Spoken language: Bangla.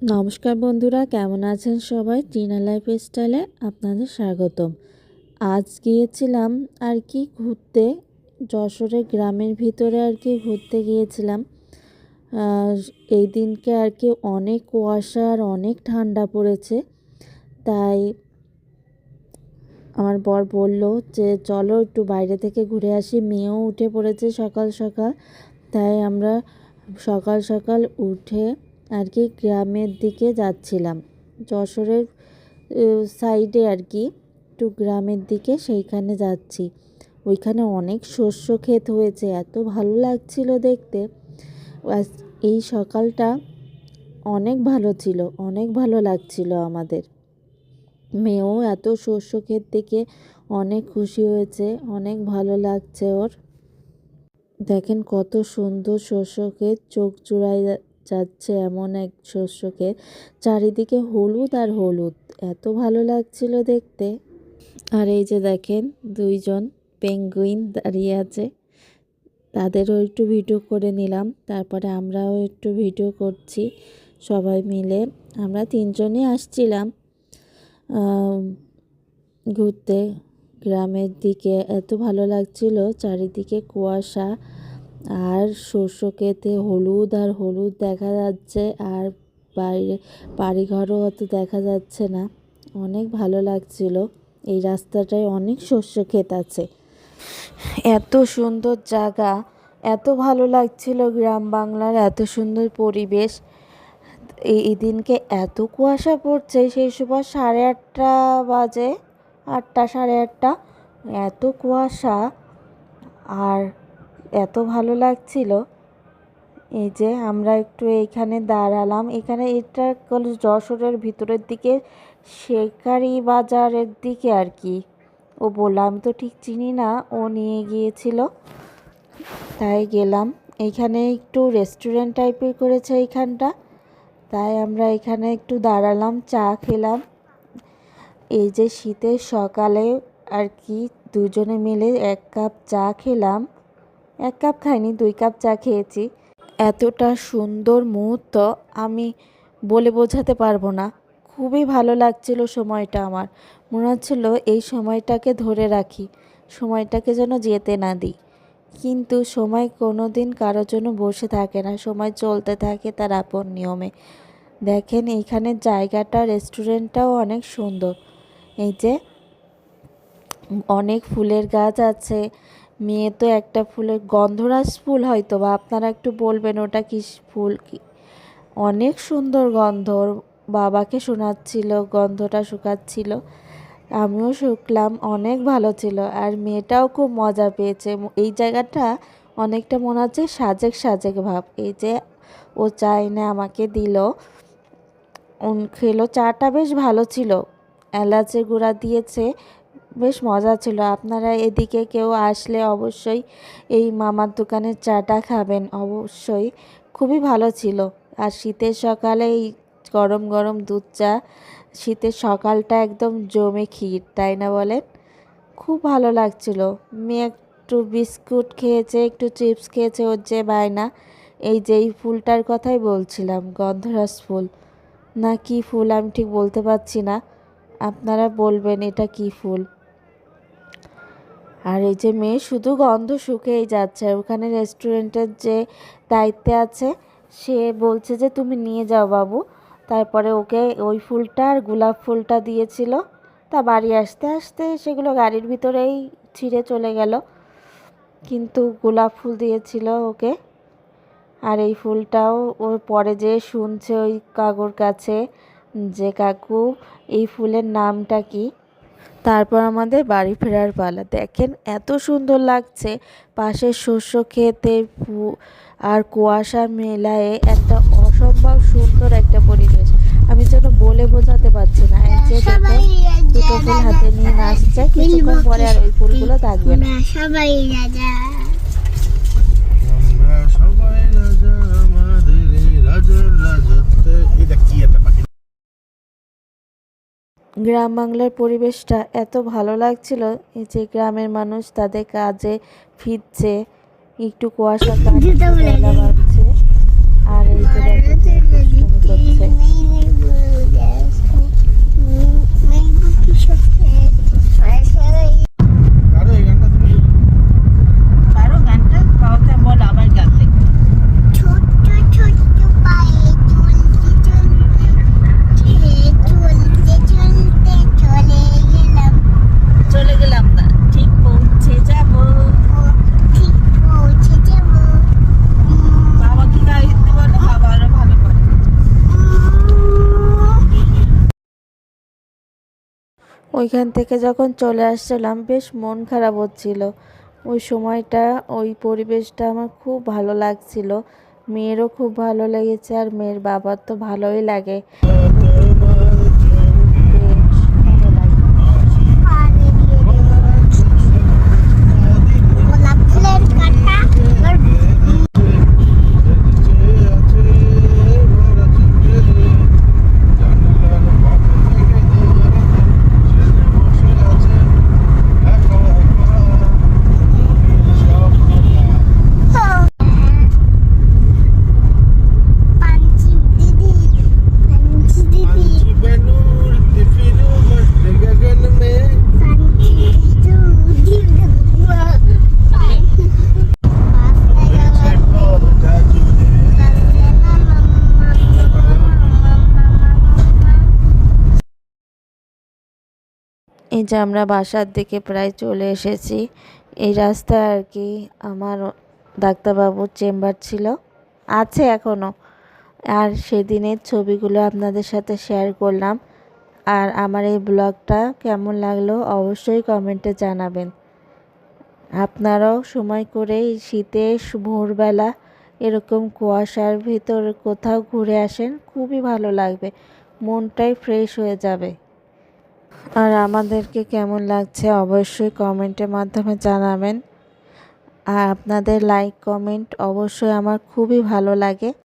নমস্কার বন্ধুরা, কেমন আছেন সবাই? টিনা লাইফস্টাইলে আপনাদের স্বাগতম। আজ গিয়েছিলাম আর কি ঘুরতে, যশোরের গ্রামের ভিতরে আর কি ঘুরতে গিয়েছিলাম। এই দিনকে আর কি অনেক কুয়াশা আর অনেক ঠান্ডা পড়েছে। তাই আমার বর বলল যে চলো একটু বাইরে থেকে ঘুরে আসি। মেয়েও উঠে পড়েছে সকাল সকাল। তাই আমরা সকাল সকাল উঠে আর কি গ্রামের দিকে যাচ্ছিলাম। যশোরের সাইডে আর কি একটু গ্রামের দিকে, সেইখানে যাচ্ছি। ওইখানে অনেক শস্য ক্ষেত হয়েছে, এত ভালো লাগছিল দেখতে। এই সকালটা অনেক ভালো ছিল, অনেক ভালো লাগছিল আমাদের। মেয়েও এত শস্য ক্ষেত দেখে অনেক খুশি হয়েছে, অনেক ভালো লাগছে ওর। দেখেন কত সুন্দর শস্য ক্ষেত, চোখ জুড়ায় যাচ্ছে এমন এক শস্য ক্ষেত। চারিদিকে হলুদ আর হলুদ, এত ভালো লাগছিল দেখতে। আর এই যে দেখেন দুইজন পেঙ্গুইন দাঁড়িয়ে আছে, তাদেরও একটু ভিডিও করে নিলাম। তারপরে আমরাও একটু ভিডিও করছি সবাই মিলে। আমরা তিনজনই আসছিলাম ঘুরতে গ্রামের দিকে। এত ভালো লাগছিল, চারিদিকে কুয়াশা আর শস্য ক্ষেতে হলুদ আর হলুদ দেখা যাচ্ছে, আর বাইরে বাড়িঘরও অত দেখা যাচ্ছে না। অনেক ভালো লাগছিল। এই রাস্তাটায় অনেক শস্য ক্ষেত আছে, এত সুন্দর জায়গা, এত ভালো লাগছিল। গ্রাম বাংলার এত সুন্দর পরিবেশ। এই দিনকে এত কুয়াশা পড়ছে, সেই সময় 8:30 বাজে, 8টা 8:30, এত কুয়াশা আর এত ভালো লাগছিল। এই যে আমরা একটু এইখানে দাঁড়ালাম, এখানে এটা যশোরের ভিতরের দিকে শেকারি বাজারের দিকে আর কি। ও বললাম তো ঠিক চিনি না, ও নিয়ে গিয়েছিল তাই গেলাম। এইখানে একটু রেস্টুরেন্ট টাইপের করেছে এইখানটা, তাই আমরা এখানে একটু দাঁড়ালাম, চা খেলাম। এই যে শীতের সকালে আর কি দুজনে মিলে 1 কাপ চা খেলাম। 1 কাপ খাইনি, 2 কাপ চা খেয়েছি। এতটা সুন্দর মুহূর্ত আমি বলে বোঝাতে পারবো না। খুবই ভালো লাগছিল সময়টা আমার। মনে হচ্ছিল এই সময়টাকে ধরে রাখি, সময়টাকে যেন যেতে না দিই। কিন্তু সময় কোনো দিন কারোর জন্য বসে থাকে না, সময় চলতে থাকে তার আপন নিয়মে। দেখেন এইখানে জায়গাটা, রেস্টুরেন্টটাও অনেক সুন্দর। এই যে অনেক ফুলের গাছ আছে। মেয়ে তো একটা ফুলের, গন্ধরাজ ফুল হয়তো বা, আপনারা একটু বলবেন ওটা কি ফুল। কি অনেক সুন্দর গন্ধ, বাবাকে শোনাচ্ছিল, গন্ধটা শুকাচ্ছিল, আমিও শুকলাম। অনেক ভালো ছিল, আর মেয়েটাও খুব মজা পেয়েছে। এই জায়গাটা অনেকটা মনে হচ্ছে সাজেক সাজেক ভাব। এই যে ও চা এনে আমাকে দিল, খেলো। চাটা বেশ ভালো ছিল, এলাচের গুঁড়া দিয়েছে, বেশ মজা ছিল। আপনারা এদিকে কেউ আসলে অবশ্যই এই মামার দোকানের চাটা খাবেন, অবশ্যই খুবই ভালো ছিল। আর শীতের সকালে এই গরম গরম দুধ চা, শীতের সকালটা একদম জমে ক্ষীর, তাই না বলেন? খুব ভালো লাগছিল। মেয়ে একটু বিস্কুট খেয়েছে, একটু চিপস খেয়েছে, ওর যে বায়না। এই যে এই ফুলটার কথাই বলছিলাম, গন্ধরাজ ফুল না কি ফুল আমি ঠিক বলতে পারছি না, আপনারা বলবেন এটা কি ফুল। আর এই যে মেয়ে শুধু গন্ধ শুকেই যাচ্ছে। ওখানে রেস্টুরেন্টের যে দায়িত্বে আছে, সে বলছে যে তুমি নিয়ে যাও বাবু। তারপরে ওকে ওই ফুলটা আর গোলাপ ফুলটা দিয়েছিল। তা বাড়ি আসতে আসতে সেগুলো গাড়ির ভিতরেই ছিঁড়ে চলে গেল, কিন্তু গোলাপ ফুল দিয়েছিল ওকে। আর এই ফুলটাও ওর পরে যে শুনছে ওই কাকুর কাছে যে কাকু এই ফুলের নামটা কি। তারপর আমাদের বাড়ি ফেরার পালা। দেখেন এত সুন্দর লাগছে, পাশের শস্য ক্ষেতে আর কুয়াশা মেলায় একটা অসম্ভব সুন্দর একটা পরিবেশ। আমি যেন বলে বোঝাতে পারছি না। এই যে দেখেন দুটো ফুল হাতে নিয়ে নাচছে, কিছুক্ষণ পরে আর ওই ফুলগুলো থাকবে না। সবাই রাজা, আমরা সবাই রাজা, আমাদের এই রাজার রাজত্বে। এটা কি একটা পাখি? গ্রাম বাংলার পরিবেশটা এত ভালো লাগছিল। এই যে গ্রামের মানুষ তাদের কাজে ফিরছে, একটু কুয়াশা কাটছে, বেলা বাড়ছে, আর এই যে দেখেন দুষ্টুমি করছে। ওইখান থেকে যখন চলে আসছিলাম বেশ মন খারাপ হচ্ছিল। ওই সময়টা ওই পরিবেশটা আমার খুব ভালো লাগছিল। মেয়েরও খুব ভালো লেগেছে আর মেয়ের বাবার তো ভালোই লাগে। এই যে আমরা বাসার দিকে প্রায় চলে এসেছি। এই রাস্তায় আর কি আমার ডাক্তারবাবুর চেম্বার ছিল, আছে এখনও। আর সেদিনের ছবিগুলো আপনাদের সাথে শেয়ার করলাম। আর আমার এই ব্লগটা কেমন লাগলো অবশ্যই কমেন্টে জানাবেন। আপনারাও সময় করে এই শীতে ভোরবেলা এরকম কুয়াশার ভিতর কোথাও ঘুরে আসেন, খুবই ভালো লাগবে, মনটাই ফ্রেশ হয়ে যাবে। আর আমাদেরকে কেমন লাগছে অবশ্যই কমেন্টের মাধ্যমে জানাবেন। আর আপনাদের লাইক কমেন্ট অবশ্যই আমার খুবই ভালো লাগে।